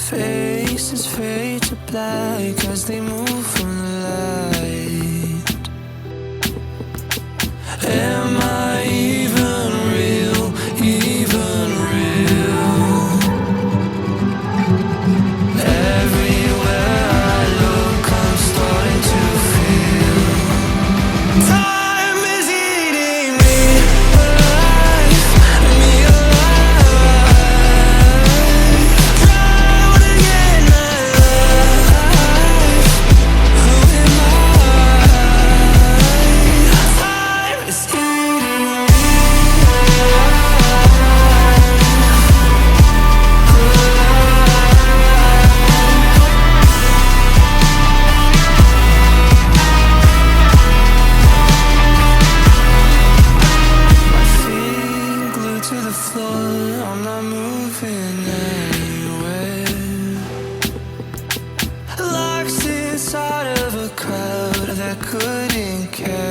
Faces fade to black as they move from the light. Am I even real? Even real? Everywhere I look, I'm starting to feel time is eating me alive, me alive. Drowning in my life. Who am I? Time is eating me feet glued to the floor, I'm not moving anywhere. Lost inside of a crowd that couldn't care.